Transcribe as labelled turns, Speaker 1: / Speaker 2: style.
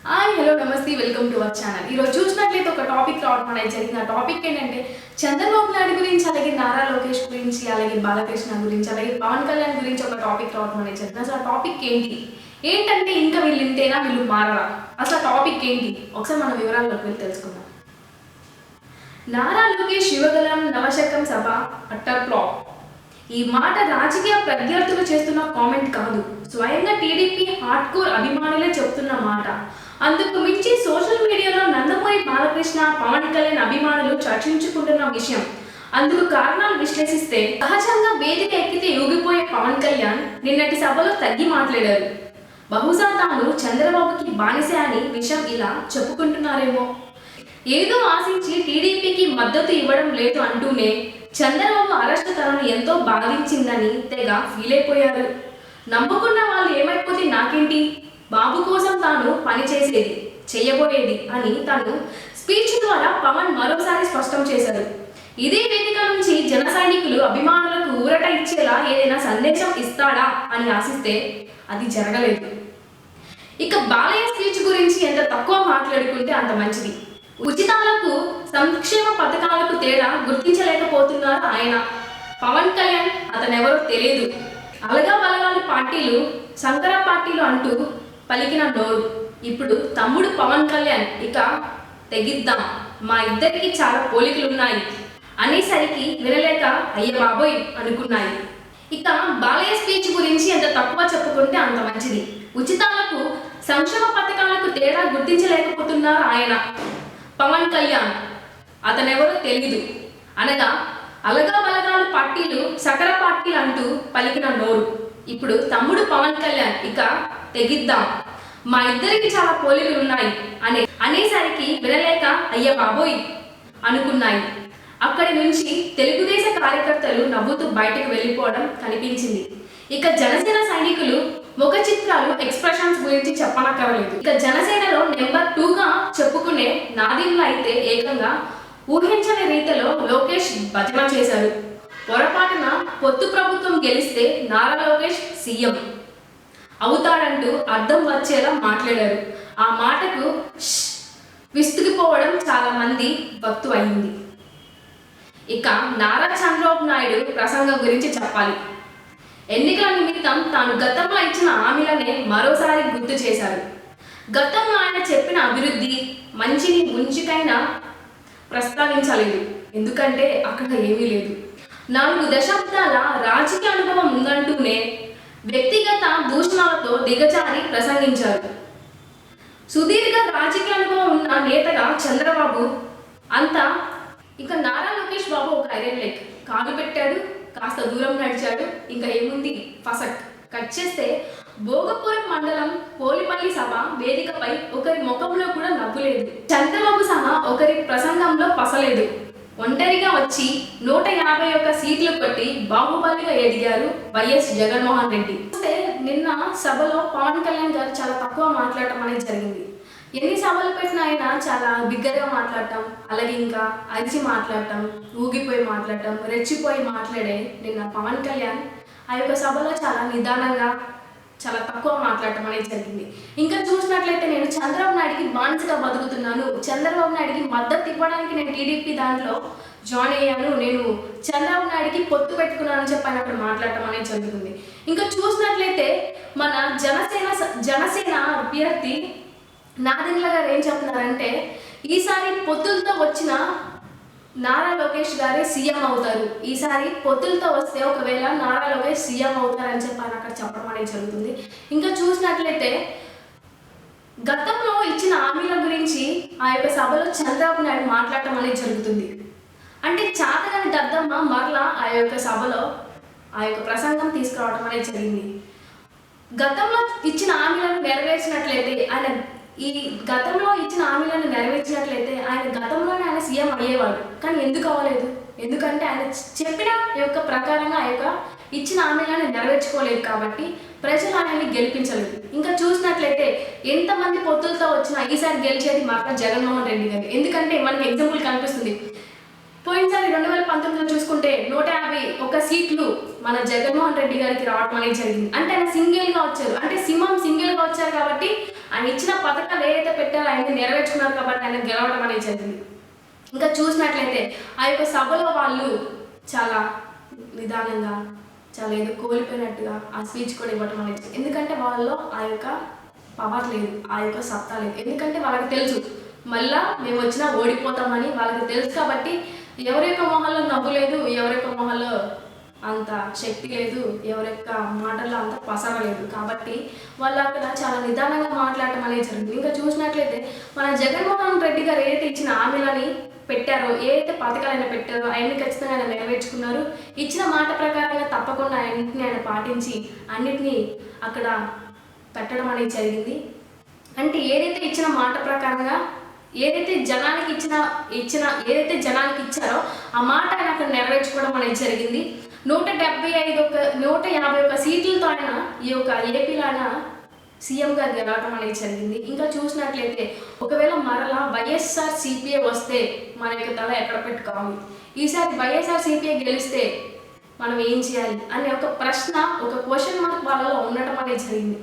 Speaker 1: Hi hello నమస్తే welcome to our channel. ఈరోజు చూసినట్లయితే ఒక టాపిక్ రావడం అనేది జరిగింది. ఆ టాపిక్ ఏంటంటే చంద్రబాబు నాయుడు గురించి, అలాగే నారా లోకేష్ గురించి, అలాగే బాలకృష్ణ గురించి, అలాగే పవన్ కళ్యాణ్ గురించి ఒక టాపిక్ రావడం అనేది జరిగింది. అసలు ఆ టాపిక్ ఏంటంటే ఇంకా వీళ్ళు ఇంతేనా, వీళ్ళు మారరా, అసలు ఆ టాపిక్ ఏంటి ఒకసారి మన వివరాల్లోకి వెళ్ళి తెలుసుకుందాం. నారా లోకేష్ యువగలం నవశకం సభ అట్టర్ ఫ్లాప్. ఈ మాట రాజకీయ ప్రత్యర్థులు చేస్తున్న కామెంట్ కాదు, స్వయంగా టీడీపీ హార్డ్ కోర్ అభిమానులే చెప్తున్న మాట. అందుకు మించి సోషల్ మీడియాలో నందమూరి బాలకృష్ణ, పవన్ కళ్యాణ్ అభిమానులు చర్చించుకుంటున్న విషయం. అందుకు కారణాలు విశ్లేషిస్తే సహజంగా వేదిక ఎక్కితే ఊగిపోయే పవన్ కళ్యాణ్ నిన్నటి సభలో తగ్గి మాట్లాడారు. బహుశా తాను చంద్రబాబుకి బానిసే అని విషయం ఇలా చెప్పుకుంటున్నారేమో. ఏదో ఆశించి టీడీపీకి మద్దతు ఇవ్వడం లేదు అంటూనే చంద్రబాబు అరెస్టు తనను ఎంతో బాధించిందని తెగ ఫీల్ అయిపోయారు. నమ్ముకున్న వాళ్ళు ఏమైపోతే నాకేంటి, బాబు కోసం తాను పనిచేసేది చెయ్యబోయేది అని తను స్పీచ్ ద్వారా పవన్ మరోసారి స్పష్టం చేశారు. ఇదే వేదిక నుంచి జన సైనికులు అభిమానులకు ఊరట ఇచ్చేలా ఏదైనా సందేశం ఇస్తాడా అని ఆశిస్తే అది జరగలేదు. ఇక బాలయ్య స్పీచ్ గురించి ఎంత తక్కువ మాట్లాడుకుంటే అంత మంచిది. ఉచితాలకు, సంక్షేమ పథకాలకు తేడా గుర్తించలేకపోతున్నారు ఆయన. పవన్ కళ్యాణ్ అతనెవరో తెలియదు, అలగా బలగాలి పార్టీలు, సంకర పార్టీలు అంటూ పలికిన నోరు. ఇప్పుడు తమ్ముడు పవన్ కళ్యాణ్ ఇక తెగిద్దాం, మా ఇద్దరికి చాలా పోలికలున్నాయి అనేసరికి వినలేక అయ్య బాబోయ్ అనుకున్నాయి. ఇక బాలయ్య స్పీచ్ గురించి ఎంత తక్కువ చెప్పుకుంటే అంత మంచిది. ఉచితాలకు, సంక్షేమ పథకాలకు తేడా గుర్తించలేకపోతున్నారు ఆయన. పవన్ కళ్యాణ్ అతనెవరో తెలీదు అనగా అలగా బలగాలు పార్టీలు, సకల పార్టీలు అంటూ పలికిన నోరు. ఇప్పుడు తమ్ముడు పవన్ కళ్యాణ్ ఇక తెగిద్దాం, మా ఇద్దరికి చాలా పోలికలు ఉన్నాయి అనేసరికి వినలేక అయ్య బాబోయ్ అనుకున్నాయి. అక్కడి నుంచి తెలుగుదేశ కార్యకర్తలు నవ్వుతూ బయటకు వెళ్ళిపోవడం కనిపించింది. ఇక జనసేన సైనికులు ముఖ చిత్రాలు, ఎక్స్ప్రెషన్స్ గురించి చెప్పనక్కర్లేదు. ఇక జనసేనలో నెంబర్ 2గా చెప్పుకునే నాదీంలో అయితే ఏకంగా ఊహించని రీతిలో లోకేష్ భజన చేశారు. పొరపాటున పొత్తు ప్రభుత్వం గెలిస్తే నారా లోకేష్ సీఎం అవుతాడంటూ అర్థం వచ్చేలా మాట్లాడారు. ఆ మాటకు విస్తుగిపోవడం చాలా మంది భక్తు అయింది. ఇక నారా చంద్రబాబు నాయుడు ప్రసంగం గురించి చెప్పాలి. ఎన్నికల నిమిత్తం తాను గతంలో ఇచ్చిన హామీలనే మరోసారి గుర్తు చేశారు. గతంలో ఆయన చెప్పిన అభివృద్ధి, మంచిని ముంచుకైనా ప్రస్తావించలేదు, ఎందుకంటే అక్కడ ఏమీ లేదు. 4 దశాబ్దాల రాజకీయ అనుభవం ఉందంటూనే వ్యక్తిగత దూషణలతో దిగజారి ప్రసంగించారు. సుదీర్ఘ రాజకీయ అనుభవం ఉన్న నేతగా చంద్రబాబు అంతా. ఇక నారా లోకేష్ బాబు ఒక ఐరన్ లెగ్, కాలు పెట్టాడు, కాస్త దూరం నడిచాడు, ఇంకా ఏముంది ఫసక్. కట్ చేస్తే భోగపురం మండలం పోలిపల్లి సభ వేదికపై ఒకరి ముఖంలో కూడా నవ్వులేదు. చంద్రబాబు సహా ఒకరి ప్రసంగంలో పసలేదు. ఒంటరిగా వచ్చి 151 సీట్లు కొట్టి బాహుబలిగా ఎదిగారు వైఎస్ జగన్మోహన్ రెడ్డి. నిన్న సభలో పవన్ కళ్యాణ్ గారు చాలా తక్కువ మాట్లాడటం అనేది జరిగింది. ఎన్ని సభలు పెట్టినా ఆయన చాలా బిగ్గరగా మాట్లాడటం, అలాగే ఇంకా అరిచి మాట్లాడటం, ఊగిపోయి మాట్లాడటం, రెచ్చిపోయి మాట్లాడే నిన్న పవన్ కళ్యాణ్ ఆ యొక్క సభలో చాలా నిదానంగా, చాలా తక్కువ మాట్లాడటం అనేది జరిగింది. ఇంకా చూసినట్లయితే నేను చంద్రబాబు నాయుడికి బానిసగా బతుకుతున్నాను, చంద్రబాబు నాయుడికి మద్దతు ఇవ్వడానికి నేను టీడీపీ దాంట్లో జాయిన్ అయ్యాను, నేను చంద్రబాబు నాయుడికి పొత్తు పెట్టుకున్నానని చెప్పి ఆయన అక్కడ మాట్లాడటం అనేది జరుగుతుంది. ఇంకా చూసినట్లయితే మన జనసేన అభ్యర్థి నాదెండ్ల గారు ఏం చెప్తున్నారంటే ఈసారి పొత్తులతో వచ్చిన నారా లోకేష్ గారే సీఎం అవుతారు, ఈసారి పొత్తులతో వస్తే ఒకవేళ నారా లోకేష్ సీఎం అవుతారని చెప్పి ఆయన అక్కడ చెప్పడం అనేది జరుగుతుంది. ఇంకా చూసినట్లయితే గతంలో ఇచ్చిన హామీల గురించి ఆ యొక్క సభలో చంద్రబాబు నాయుడు మాట్లాడటం అనేది జరుగుతుంది. అంటే చాతగాని దద్దమ్మ మరలా ఆ యొక్క సభలో ఆ యొక్క ప్రసంగం తీసుకురావడం అనేది జరిగింది. గతంలో ఇచ్చిన హామీలను నెరవేర్చినట్లయితే ఆయన గతంలోనే ఆయన సీఎం అయ్యేవాడు. కానీ ఎందుకు అవ్వలేదు? ఎందుకంటే ఆయన చెప్పిన యొక్క ప్రకారంగా ఆ యొక్క ఇచ్చిన హామీలను నెరవేర్చుకోలేదు కాబట్టి ప్రజలు ఆయన్ని గెలిపించలేదు. ఇంకా చూసినట్లయితే ఎంతమంది పొత్తులతో వచ్చినా ఈసారి గెలిచేది మాత్రం జగన్మోహన్ రెడ్డి గారు. ఎందుకంటే మనకి ఎగ్జాంపుల్ కనిపిస్తుంది. పోయినసారి 2019లో చూసుకుంటే 151 సీట్లు మన జగన్మోహన్ రెడ్డి గారికి రావడం అనేది జరిగింది. అంటే ఆయన సింగిల్గా వచ్చారు, అంటే సింహం సింగిల్గా వచ్చారు కాబట్టి ఆయన ఇచ్చిన పథకాలు ఏదైతే పెట్టారో ఆయన నెరవేర్చుకున్నారు కాబట్టి ఆయన గెలవడం అనేది జరిగింది. ఇంకా చూసినట్లయితే ఆ యొక్క సభలో వాళ్ళు చాలా నిదానంగా, చాలా ఏదో కోల్పోయినట్టుగా ఆ స్పీచ్ కూడా ఇవ్వడం అనేది, ఎందుకంటే వాళ్ళలో ఆ యొక్క పవర్ లేదు, ఆ యొక్క సత్తా లేదు. ఎందుకంటే వాళ్ళకి తెలుసు మళ్ళా మేము వచ్చినా ఓడిపోతామని వాళ్ళకి తెలుసు. కాబట్టి ఎవరి యొక్క మొహంలో నవ్వు లేదు, ఎవరి యొక్క మొహంలో అంత శక్తి లేదు, ఎవరి యొక్క మాటల్లో అంత పసర లేదు. కాబట్టి వాళ్ళు అక్కడ చాలా నిదానంగా మాట్లాడటం అనేది జరిగింది. ఇంకా చూసినట్లయితే మన జగన్మోహన్ రెడ్డి గారు ఏదైతే ఇచ్చిన హామీలని పెట్టారో, ఏదైతే పథకాలైనా పెట్టారో అవన్నీ ఖచ్చితంగా ఆయన నెరవేర్చుకున్నారు. ఇచ్చిన మాట ప్రకారంగా తప్పకుండా అన్నింటినీ ఆయన పాటించి అన్నిటినీ అక్కడ పెట్టడం అనేది జరిగింది. అంటే ఏదైతే ఇచ్చిన మాట ప్రకారంగా ఏదైతే జనానికి ఏదైతే జనానికి ఇచ్చారో ఆ మాట ఆయన అక్కడ నెరవేర్చుకోవడం అనేది జరిగింది. 151 సీట్లతో ఆయన ఈ యొక్క ఏపీలో ఆయన సీఎంగా గెలవడం అనేది జరిగింది. ఇంకా చూసినట్లయితే ఒకవేళ మరలా వైఎస్ఆర్ సిపిఐ వస్తే మన యొక్క తల ఎక్కడ పెట్టుకోవాలి, ఈసారి వైఎస్ఆర్ సిపిఐ గెలిస్తే మనం ఏం చేయాలి అనే ఒక ప్రశ్న, ఒక క్వశ్చన్ మార్క్ వాళ్ళలో ఉండటం అనేది జరిగింది.